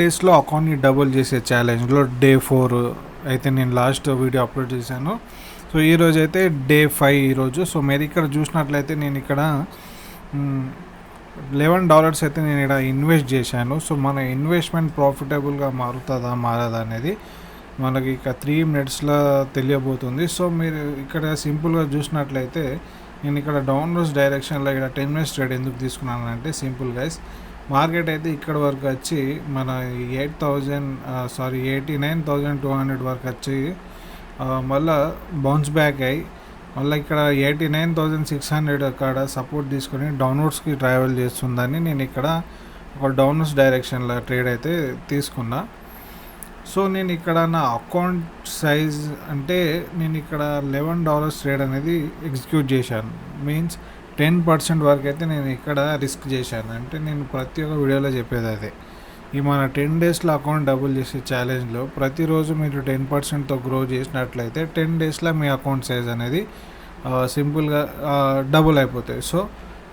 డేస్లో అకౌంట్ని డబుల్ చేసే ఛాలెంజ్లో డే 4 అయితే నేను లాస్ట్ వీడియో అప్లోడ్ చేశాను. సో ఈరోజు అయితే డే 5 ఈరోజు. సో మీరు ఇక్కడ చూసినట్లయితే నేను ఇక్కడ $11 అయితే నేను ఇక్కడ ఇన్వెస్ట్ చేశాను. సో మన ఇన్వెస్ట్మెంట్ ప్రాఫిటబుల్గా మారుతుందా మారదా అనేది మనకి ఇక 3 మినిట్స్లో తెలియబోతుంది. సో మీరు ఇక్కడ సింపుల్గా చూసినట్లయితే నేను ఇక్కడ డౌన్వర్డ్స్ డైరెక్షన్లో ఇక్కడ 10 మినిట్స్ ట్రేడ్ ఎందుకు తీసుకున్నాను అంటే సింపుల్ గైస్, మార్కెట్ అయితే ఇక్కడ వరకు వచ్చి మన 89,200 వరకు వచ్చి మళ్ళీ బౌన్స్ బ్యాక్ అయ్యి మళ్ళీ ఇక్కడ 89,600 అక్కడ సపోర్ట్ తీసుకొని డౌన్వర్డ్స్కి ట్రావెల్ చేస్తుందని నేను ఇక్కడ ఒక డౌన్వర్డ్స్ డైరెక్షన్లో ట్రేడ్ అయితే తీసుకున్నా. సో నేను ఇక్కడ నా అకౌంట్ సైజ్ అంటే నేను ఇక్కడ $11 ట్రేడ్ అనేది ఎగ్జిక్యూట్ చేశాను. మీన్స్ 10% వరకు అయితే నేను ఇక్కడ రిస్క్ చేశాను. అంటే నేను ప్రతి ఒక్క వీడియోలో చెప్పేది అదే, ఈ మన 10 డేస్లో అకౌంట్ డబుల్ చేసే ఛాలెంజ్లో ప్రతిరోజు మీరు 10%తో గ్రో చేసినట్లయితే 10 డేస్లో మీ అకౌంట్ సైజ్ అనేది సింపుల్గా డబుల్ అయిపోతాయి. సో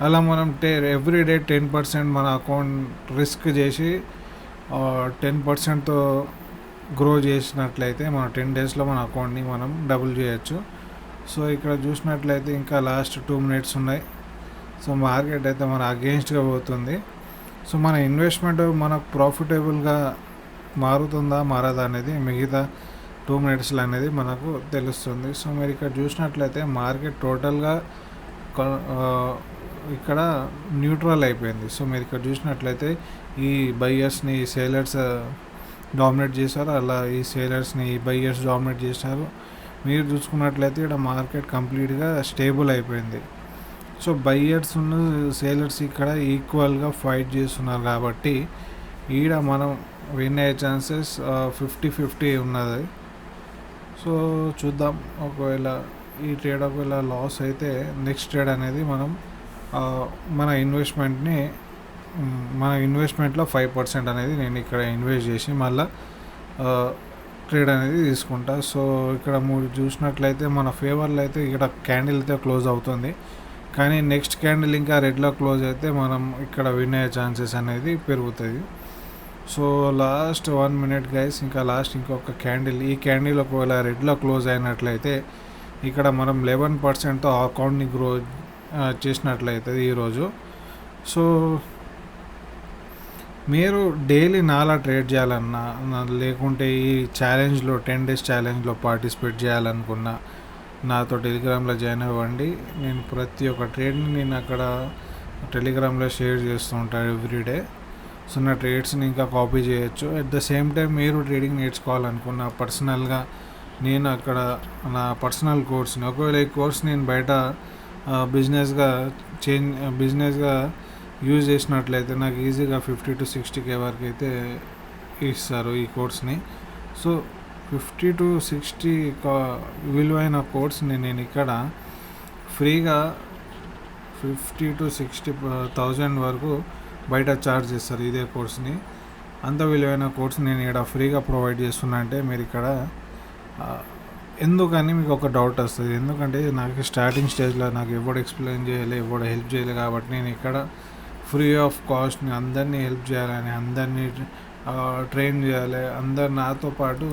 అలా మనం ఎవ్రీడే 10% మన అకౌంట్ రిస్క్ చేసి 10%తో గ్రో చేసినట్లయితే మన 10 డేస్లో మన అకౌంట్ని మనం డబుల్ చేయొచ్చు. సో ఇక్కడ చూసినట్లయితే ఇంకా లాస్ట్ 2 మినిట్స్ ఉన్నాయి. సో మార్కెట్ అయితే మన అగెయిన్స్ట్గా పోతుంది. సో మన ఇన్వెస్ట్మెంట్ మనకు ప్రాఫిటబుల్గా మారుతుందా మారదా అనేది మిగతా 2 మినిట్స్లో అనేది మనకు తెలుస్తుంది. సో మీరు ఇక్కడ చూసినట్లయితే మార్కెట్ టోటల్గా ఇక్కడ న్యూట్రల్ అయిపోయింది. సో మీరు ఇక్కడ చూసినట్లయితే ఈ బయ్యర్స్ని సేలర్స్ డామినేట్ చేశారు, అలా ఈ సేలర్స్ని ఈ బయ్యర్స్ డామినేట్ చేశారు. మీరు చూసుకున్నట్లయితే ఇక్కడ మార్కెట్ కంప్లీట్గా స్టేబుల్ అయిపోయింది. సో బయ్యర్స్ ఉన్న సేలర్స్ ఇక్కడ ఈక్వల్గా ఫైట్ చేస్తున్నారు కాబట్టి ఈడ మనం విన్ అయ్యే ఛాన్సెస్ 50-50 ఉన్నది. సో చూద్దాం, ఒకవేళ ఈ ట్రేడ్ ఒకవేళ లాస్ అయితే నెక్స్ట్ ట్రేడ్ అనేది మనం మన ఇన్వెస్ట్మెంట్లో 5% అనేది నేను ఇక్కడ ఇన్వెస్ట్ చేసి మళ్ళీ ట్రేడ్ అనేది తీసుకుంటా. సో ఇక్కడ మూడు చూసినట్లయితే మన ఫేవర్లో అయితే ఇక్కడ క్యాండిల్ అయితే క్లోజ్ అవుతుంది, కానీ నెక్స్ట్ క్యాండిల్ ఇంకా రెడ్లో క్లోజ్ అయితే మనం ఇక్కడ విన్ అయ్యే ఛాన్సెస్ అనేది పెరుగుతుంది. సో లాస్ట్ 1 మినిట్ గైస్, ఇంకా లాస్ట్ ఇంకొక క్యాండిల్, ఈ క్యాండిల్ ఒకవేళ రెడ్లో క్లోజ్ అయినట్లయితే ఇక్కడ మనం 11%తో అకౌంట్ని గ్రో చేసినట్లయితే ఈరోజు. సో మీరు డైలీ నాలా ట్రేడ్ చేయాలన్నా లేకుంటే ఈ ఛాలెంజ్లో 10 డేస్ ఛాలెంజ్లో పార్టిసిపేట్ చేయాలనుకున్నా నాతో టెలిగ్రామ్లో జాయిన్ అవ్వండి. నేను ప్రతి ఒక్క ట్రేడ్ని నేను అక్కడ టెలిగ్రామ్లో షేర్ చేస్తూ ఉంటాను ఎవ్రీడే. సో నా ట్రేడ్స్ని ఇంకా కాపీ చేయొచ్చు. అట్ ద సేమ్ టైం మీరు ట్రేడింగ్ నేర్చుకోవాలనుకున్న పర్సనల్గా నేను అక్కడ నా పర్సనల్ కోర్స్ని, ఒకవేళ ఈ కోర్స్ నేను బయట బిజినెస్గా యూజ్ చేసినట్లయితే నాకు ఈజీగా 50-60K వరకు అయితే ఇస్తారు ఈ కోర్స్ని. సో 50-60 విలువైన కోర్స్ని నేను ఇక్కడ ఫ్రీగా 50,000-60,000 వరకు బయట ఛార్జ్ చేస్తారు ఇదే కోర్స్ని. అంత విలువైన కోర్స్ నేను ఇక్కడ ఫ్రీగా ప్రొవైడ్ చేస్తున్నా అంటే మీరు ఇక్కడ ఎందుకని మీకు ఒక డౌట్ వస్తుంది. ఎందుకంటే నాకు స్టార్టింగ్ స్టేజ్లో నాకు ఎవడు ఎక్స్ప్లెయిన్ చేయలే, ఎవడు హెల్ప్ చేయలే కాబట్టి నేను ఇక్కడ ఫ్రీ ఆఫ్ కాస్ట్ని అందరినీ హెల్ప్ చేయాలని, అందరినీ ట్రైన్ చేయాలి, అందరు నాతో పాటు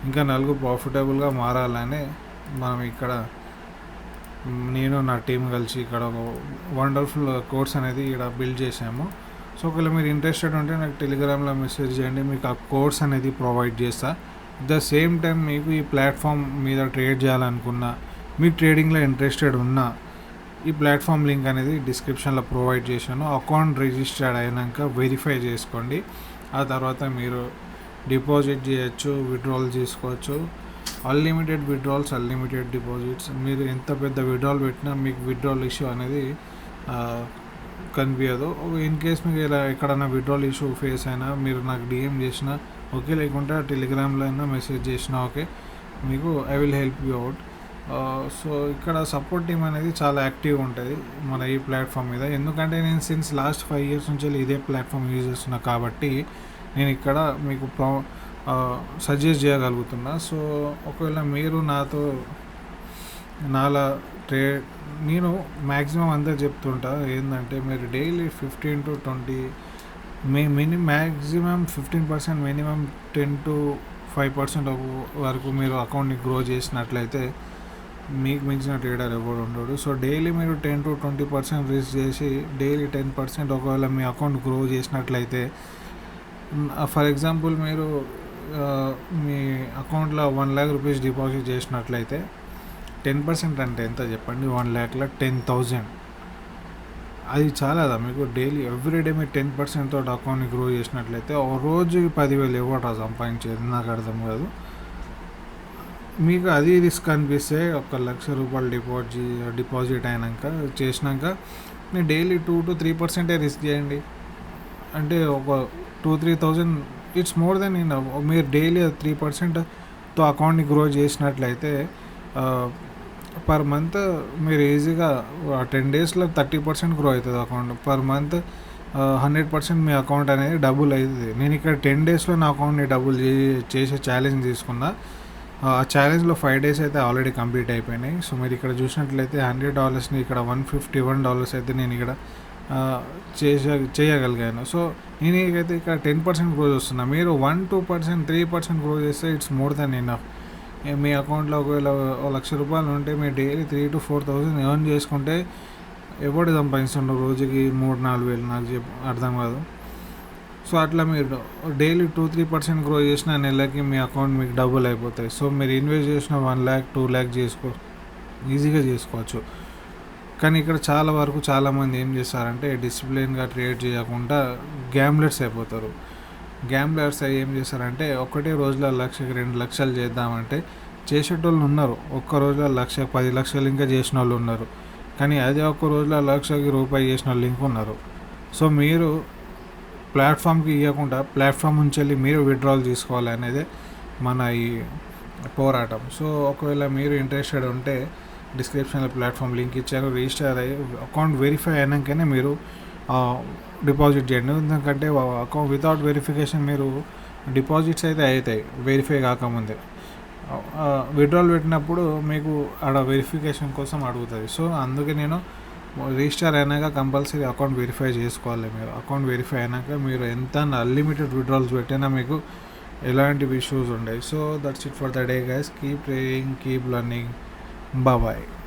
ఇంకా నలుగురు ప్రాఫిటబుల్గా మారాలని మనం ఇక్కడ నేను నా టీం కలిసి ఇక్కడ ఒక వండర్ఫుల్ కోర్స్ అనేది ఇక్కడ బిల్డ్ చేసాము. సో ఒకవేళ మీరు ఇంట్రెస్టెడ్ ఉంటే నాకు టెలిగ్రామ్లో మెసేజ్ చేయండి, మీకు ఆ కోర్స్ అనేది ప్రొవైడ్ చేస్తా. అట్ ద సేమ్ టైం మీకు ఈ ప్లాట్ఫామ్ మీద ట్రేడ్ చేయాలనుకున్నా, మీ ట్రేడింగ్లో ఇంట్రెస్టెడ్ ఉన్నా ఈ ప్లాట్ఫామ్ లింక్ అనేది డిస్క్రిప్షన్లో ప్రొవైడ్ చేశాను. అకౌంట్ రిజిస్టర్డ్ అయినాక వెరిఫై చేసుకోండి. ఆ తర్వాత మీరు డిపాజిట్ చేయొచ్చు, విత్డ్రాల్ చేసుకోవచ్చు. Unlimited withdrawals, unlimited deposits. మీరు ఎంత పెద్ద విత్డ్రాల్ పెట్టినా మీకు విత్డ్రాల్ ఇష్యూ అనేది కనిపించదు. ఇన్ కేస్ మీకు ఇలా ఎక్కడైనా విత్డ్రాల్ ఇష్యూ ఫేస్ అయినా మీరు నాకు డిఎం చేసినా ఓకే, లేకుంటే టెలిగ్రామ్లో అయినా మెసేజ్ చేసినా ఓకే, మీకు I will help you out. So ఇక్కడ సపోర్ట్ టీమ్ అనేది చాలా యాక్టివ్గా ఉంటుంది మన ఈ ప్లాట్ఫామ్ మీద. ఎందుకంటే నేను సిన్స్ లాస్ట్ 5 years నుంచి ఇదే ప్లాట్ఫామ్ యూజ్ చేస్తున్నా కాబట్టి నేను ఇక్కడ మీకు సజెస్ట్ చేయగలుగుతున్నా. సో ఒకవేళ మీరు నాలా నేను మ్యాక్సిమం అందరు చెప్తుంటా ఏంటంటే మీరు డైలీ 15-20 మ్యాక్సిమం 15%, మినిమం 10-5% వరకు మీరు అకౌంట్ని గ్రో చేసినట్లయితే మీకు మించిన ట్రేడర్ ఎవడు ఉండడు. సో డైలీ మీరు 10-20% రిస్క్ చేసి డైలీ 10% ఒకవేళ మీ అకౌంట్ గ్రో చేసినట్లయితే, ఫర్ ఎగ్జాంపుల్ మీరు మీ అకౌంట్లో 1 lakh రూపీస్ డిపాజిట్ చేసినట్లయితే 10% అంటే ఎంత చెప్పండి? 1 lakhలో 10,000. అది చాలాదా మీకు? డైలీ ఎవ్రీడే మీరు 10% తోటి అకౌంట్ని గ్రో చేసినట్లయితే ఓ రోజుకి 10,000 ఎవరు సంపాదించేది? నాకు అర్థం కాదు. మీకు అది రిస్క్ అనిపిస్తే 1,00,000 రూపాయలు డిపాజిట్ చేసినాక మీరు డైలీ 2-3% రిస్క్ చేయండి. అంటే ఒక 2-3,000 ఇట్స్ మోర్ దెన్ ఇనఫ్. మీరు డైలీ 3%తో అకౌంట్ని గ్రో చేసినట్లయితే పర్ మంత్ మీరు ఈజీగా 10 daysలో 30% గ్రో అవుతుంది అకౌంట్. పర్ మంత్ 100% మీ అకౌంట్ అనేది డబుల్ అవుతుంది. నేను ఇక్కడ 10 daysలో నా అకౌంట్ని డబుల్ చేసే ఛాలెంజ్ తీసుకున్నా. ఆ ఛాలెంజ్లో 5 days అయితే ఆల్రెడీ కంప్లీట్ అయిపోయినాయి. సో మీరు ఇక్కడ చూసినట్లయితే $100ని ఇక్కడ $151 అయితే నేను ఇక్కడ చేయగలిగాను. సో నేనైతే ఇక్కడ 10% గ్రోత్ వస్తున్నా. మీరు 1-2%, 3% గ్రో చేస్తే ఇట్స్ మోర్ దెన్ ఇనఫ్. మీ అకౌంట్లో ఒకవేళ ₹1,00,000 ఉంటే మీరు డైలీ 3,000-4,000 ఎర్న్ చేసుకుంటే ఎవడు సంపాదిస్తుండ్రు రోజుకి 3-4 వేలు? నాకు అర్థం కాదు. సో అట్లా మీరు డైలీ 2-3% గ్రో చేసిన నెలకి మీ అకౌంట్ మీకు డబుల్ అయిపోతాయి. సో మీరు ఇన్వెస్ట్ చేసిన 1 lakh 2 lakh ఈజీగా చేసుకోవచ్చు. కానీ ఇక్కడ చాలామంది ఏం చేస్తారంటే డిసిప్లిన్గా ట్రేడ్ చేయకుండా గ్యాంబ్లర్స్ అయిపోతారు. గ్యాంబ్లర్స్ ఏం చేస్తారంటే ఒకటే రోజులో 1,00,000-2 లక్షలు చేద్దామంటే చేసేటోళ్ళు ఉన్నారు. ఒక్క రోజులో 1,00,000, 10 లక్షలు ఇంకా చేసిన వాళ్ళు ఉన్నారు. కానీ అదే ఒక్క రోజులో 1,00,000కి రూపాయి చేసిన వాళ్ళు ఇంకా ఉన్నారు. సో మీరు ప్లాట్ఫామ్కి ఇవ్వకుండా ప్లాట్ఫామ్ నుంచి వెళ్ళి మీరు విత్డ్రాల్ తీసుకోవాలి అనేది మన ఈ పోరాటం. సో ఒకవేళ మీరు ఇంట్రెస్టెడ్ ఉంటే డిస్క్రిప్షన్లో ప్లాట్ఫామ్ లింక్ ఇచ్చారు. రిజిస్టర్ అయ్యి అకౌంట్ వెరిఫై అయినాకనే మీరు డిపాజిట్ చేయండి. ఎందుకంటే అకౌంట్ వితౌట్ వెరిఫికేషన్ మీరు డిపాజిట్స్ అయితే అవుతాయి వెరిఫై కాకముందే. విత్డ్రాల్ పెట్టినప్పుడు మీకు ఆడ వెరిఫికేషన్ కోసం అడుగుతుంది. సో అందుకే నేను రిజిస్టర్ అయినాక కంపల్సరీ అకౌంట్ వెరిఫై చేసుకోవాలి. మీరు అకౌంట్ వెరిఫై అయినాక మీరు ఎంత అన్లిమిటెడ్ విత్డ్రాల్స్ పెట్టినా మీకు ఎలాంటి ఇష్యూస్ ఉండవు. So that's it for the day guys. Keep praying, keep learning. Bye bye.